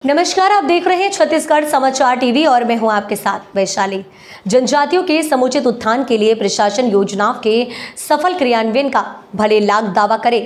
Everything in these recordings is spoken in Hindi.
नमस्कार, आप देख रहे हैं छत्तीसगढ़ समाचार टीवी और मैं हूं आपके साथ वैशाली। जनजातियों के समुचित उत्थान के लिए प्रशासन योजनाओं के सफल क्रियान्वयन का भले लाख दावा करे,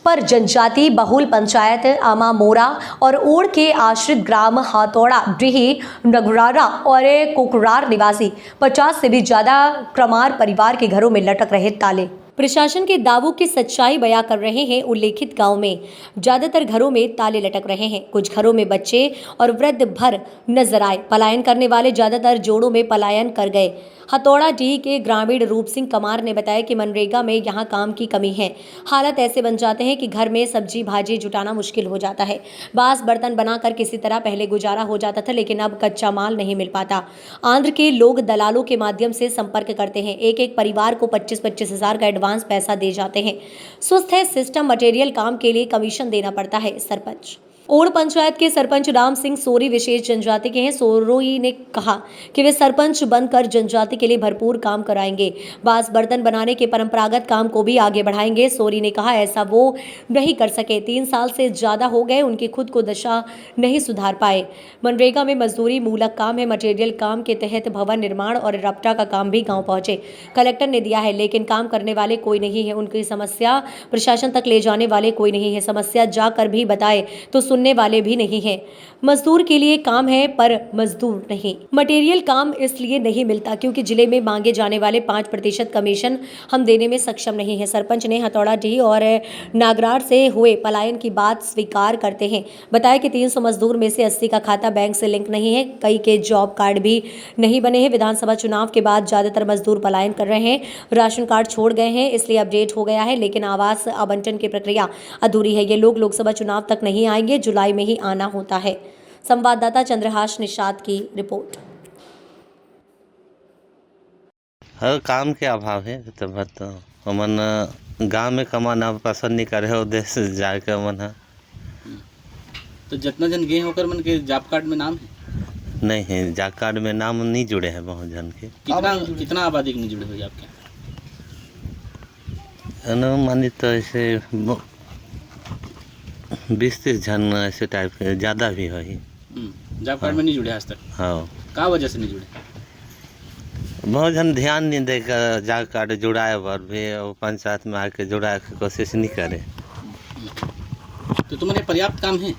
पर जनजाति बहुल पंचायत आमा मोरा और ओड़ के आश्रित ग्राम हाथौड़ा, डीही, नगरारा और कुकरार निवासी 50 से भी ज्यादा क्रमार परिवार के घरों में लटक रहे ताले प्रशासन के दावों की सच्चाई बयां कर रहे हैं। उल्लेखित गांव में ज्यादातर घरों में ताले लटक रहे हैं। कुछ घरों में बच्चे और वृद्ध भर नजर आए। पलायन करने वाले ज्यादातर जोड़ों में पलायन कर गए। हथौड़ा डीह के ग्रामीण रूप सिंह कमार ने बताया कि मनरेगा में यहाँ काम की कमी है। हालत ऐसे बन जाते हैं कि घर में सब्जी भाजी जुटाना मुश्किल हो जाता है। बांस बर्तन बनाकर किसी तरह पहले गुजारा हो जाता था, लेकिन अब कच्चा माल नहीं मिल पाता। आंध्र के लोग दलालों के माध्यम से संपर्क करते हैं। एक परिवार को 25-25 हजार का एडवांस पैसा दे जाते हैं। सुस्त है सिस्टम। मटेरियल काम के लिए कमीशन देना पड़ता है। सरपंच ओड़ पंचायत के सरपंच राम सिंह सोरी विशेष जनजाति के हैं। सोरोई ने कहा कि वे सरपंच बनकर जनजाति के लिए भरपूर काम कराएंगे। बांस बर्तन बनाने के परंपरागत काम को भी आगे बढ़ाएंगे। सोरी ने कहा ऐसा वो नहीं कर सके। 3 साल से ज्यादा हो गए, उनकी खुद को दशा नहीं सुधार पाए। मनरेगा में मजदूरी मूलक काम है। मटेरियल काम के तहत भवन निर्माण और रपटा का काम भी गाँव पहुंचे। कलेक्टर ने दिया है, लेकिन काम करने वाले कोई नहीं है। उनकी समस्या प्रशासन तक ले जाने वाले कोई नहीं है। समस्या जाकर भी बताए तो सुनने वाले भी नहीं हैं। मजदूर के लिए काम है पर मजदूर नहीं। मटेरियल काम इसलिए नहीं मिलता क्योंकि जिले में मांगे जाने वाले 5% कमीशन हम देने में सक्षम नहीं है। सरपंच ने हथौड़ा डीह और नागरार से हुए पलायन की बात स्वीकार करते हैं। बताया कि 300 मजदूर में से 80 का खाता बैंक से लिंक नहीं है। कई के जॉब कार्ड भी नहीं बने हैं। विधानसभा चुनाव के बाद ज्यादातर मजदूर पलायन कर रहे हैं। राशन कार्ड छोड़ गए हैं, इसलिए अपडेट हो गया है, लेकिन आवास आवंटन की प्रक्रिया अधूरी है। ये लोग लोकसभा चुनाव तक नहीं आएंगे, जुलाई में ही आना होता है। संवाददाता चंद्रहास निषाद की रिपोर्ट। हर काम के अभाव है तो हमन गांव में कमाना पसंद नहीं करे उद्देश्य जाके मन तो जितना जन गए होकर मन के जॉब कार्ड में नाम है नहीं है। जॉब कार्ड में नाम नहीं जुड़े हैं बहुत जन के। कितना आबादी के नहीं जुड़े हुए आपके? अनुमानित तो ऐसे 20-30 जन ऐसे टाइप के, ज़्यादा भी है। जॉब कार्ड में नहीं जुड़े आज तक? हाँ। का वजह से नहीं जुड़े? बहुत जन ध्यान नहीं देकर जॉब कार्ड जुड़ाए पर भी पंचायत में आके जुड़ाए की कोशिश नहीं करे। तो तुम्हारे पर्याप्त काम है?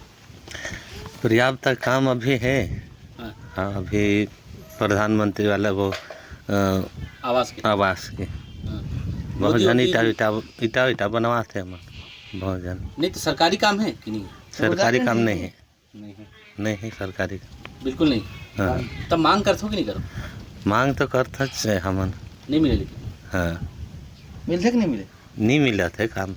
पर्याप्त काम अभी है। हाँ, अभी प्रधानमंत्री वाला वो आवास के बहुत जन ईटा बनवाते हैं। बहुत जन नहीं तो सरकारी काम है कि नहीं? सरकारी काम नहीं है। नहीं है सरकारी बिल्कुल नहीं। हाँ। तब मांग करते हो कि नहीं करो? मांग तो करता है हमन। नहीं मिले लेकिन? हाँ। मिलते कि नहीं मिले? नहीं मिला थे काम।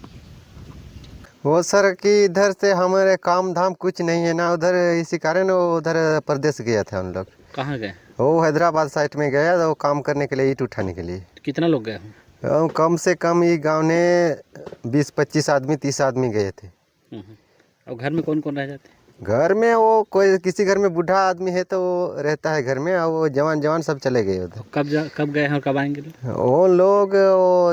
वो सर कि इधर से हमारे काम धाम कुछ नहीं है ना उधर, इसी कारण वो उधर प्रदेश गया था हम लोग। कहाँ गए? वो हैदराबाद साइड में गया वो काम करने के लिए, ईंट उठाने के लिए। कितना लोग गए? कम से कम ये गांव ने 20-25 आदमी 30 आदमी गए थे। और घर में कौन कौन रह जाते? घर में वो कोई किसी घर में बूढ़ा आदमी है तो वो रहता है घर में, और वो जवान सब चले गए उधर। कब गए हैं और कब आएंगे? वो लोग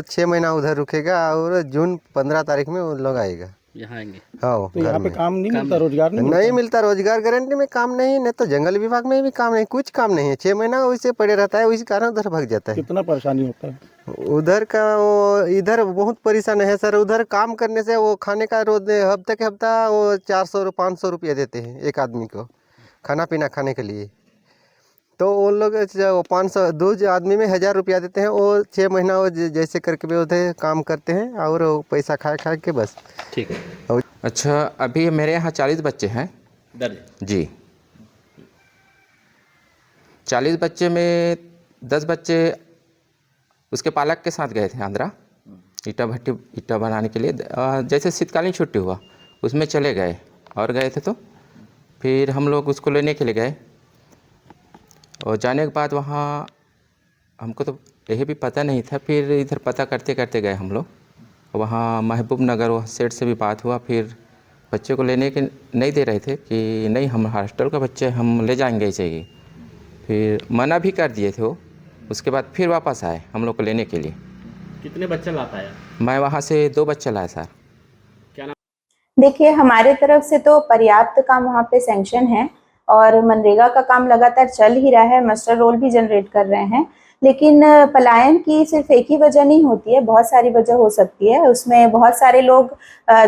6 महीना उधर रुकेगा और जून 15 तारीख में वो लोग आएगा, यहाँ आएंगे। हाँ। तो यहाँ पे काम नहीं मिलता, रोजगार नहीं मिलता। रोजगार गारंटी में काम नहीं है, तो जंगल विभाग में भी काम नहीं, कुछ काम नहीं है। 6 महीना वैसे पड़े रहता है, उसी कारण उधर भाग जाता है। कितना परेशानी होता है उधर का? वो इधर बहुत परेशान है सर। उधर काम करने से वो खाने का रोज हफ्ते के हफ्ता वो 400-500 रुपया देते हैं एक आदमी को खाना पीना खाने के लिए। तो वो लोग 500 दो आदमी में 1000 रुपया देते हैं। वो 6 महीना वो जैसे करके भी उधर काम करते हैं और वो पैसा खा के बस। ठीक है। अच्छा, अभी मेरे यहाँ 40 बच्चे हैं जी। 40 बच्चे में 10 बच्चे उसके पालक के साथ गए थे आंध्रा ईटा बनाने के लिए। जैसे शीतकालीन छुट्टी हुआ उसमें चले गए और गए थे, तो फिर हम लोग उसको लेने के लिए गए। और जाने के बाद वहाँ हमको तो यही भी पता नहीं था, फिर इधर पता करते करते गए हम लोग। वहाँ महबूब नगर वहाँ सेठ से भी बात हुआ, फिर बच्चे को लेने के नहीं दे रहे थे कि नहीं हम हॉस्टल का बच्चे हम ले जाएंगे ऐसे ही। फिर मना भी कर दिए थे वो। उसके बाद फिर वापस आए हम लोग को लेने के लिए। कितने बच्चे ला पाया? मैं वहाँ से 2 बच्चे लाया सर। देखिए, हमारे तरफ से तो पर्याप्त काम वहाँ पे सैंक्शन है और मनरेगा का काम लगातार चल ही रहा है, मास्टर रोल भी जनरेट कर रहे हैं। लेकिन पलायन की सिर्फ एक ही वजह नहीं होती है, बहुत सारी वजह हो सकती है। उसमें बहुत सारे लोग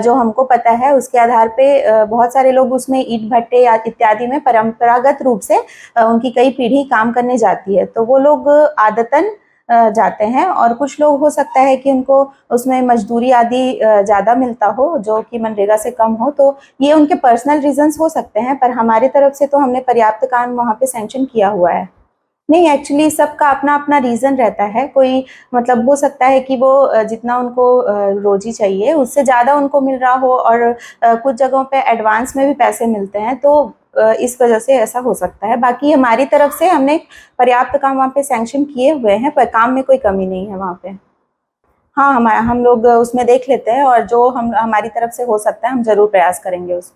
जो हमको पता है उसके आधार पे बहुत सारे लोग उसमें ईंट भट्टे या इत्यादि में परंपरागत रूप से उनकी कई पीढ़ी काम करने जाती है, तो वो लोग आदतन जाते हैं। और कुछ लोग हो सकता है कि उनको उसमें मजदूरी आदि ज़्यादा मिलता हो जो कि मनरेगा से कम हो, तो ये उनके पर्सनल रीजंस हो सकते हैं। पर हमारी तरफ से तो हमने पर्याप्त काम वहाँ पे सैंक्शन किया हुआ है। नहीं, एक्चुअली सबका अपना अपना रीज़न रहता है। कोई मतलब हो सकता है कि वो जितना उनको रोज़ी चाहिए उससे ज़्यादा उनको मिल रहा हो और कुछ जगहों पे एडवांस में भी पैसे मिलते हैं, तो इस वजह से ऐसा हो सकता है। बाकी हमारी तरफ से हमने पर्याप्त काम वहाँ पे सैंक्शन किए हुए हैं, पर काम में कोई कमी नहीं है वहाँ पे। हाँ, हम लोग उसमें देख लेते हैं और जो हमारी तरफ से हो सकता है हम ज़रूर प्रयास करेंगे उस